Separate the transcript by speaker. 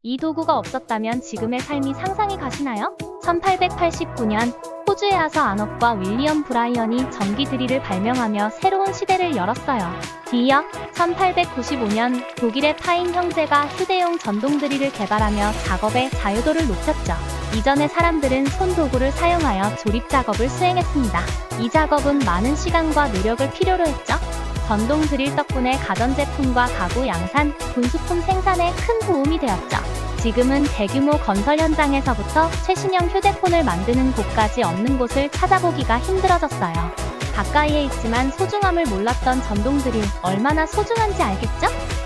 Speaker 1: 이 도구가 없었다면 지금의 삶이 상상이 가시나요? 1889년 호주의 아서 아넛과 윌리엄 브라이언이 전기 드릴을 발명하며 새로운 시대를 열었어요. 뒤이어 1895년 독일의 파인 형제가 휴대용 전동 드릴을 개발하며 작업의 자유도를 높였죠. 이전의 사람들은 손도구를 사용하여 조립 작업을 수행했습니다. 이 작업은 많은 시간과 노력을 필요로 했죠. 전동 드릴 덕분에 가전제품과 가구 양산, 군수품 생산에 큰 도움이 되었죠. 지금은 대규모 건설 현장에서부터 최신형 휴대폰을 만드는 곳까지 없는 곳을 찾아보기가 힘들어졌어요. 가까이에 있지만 소중함을 몰랐던 전동 드릴, 얼마나 소중한지 알겠죠?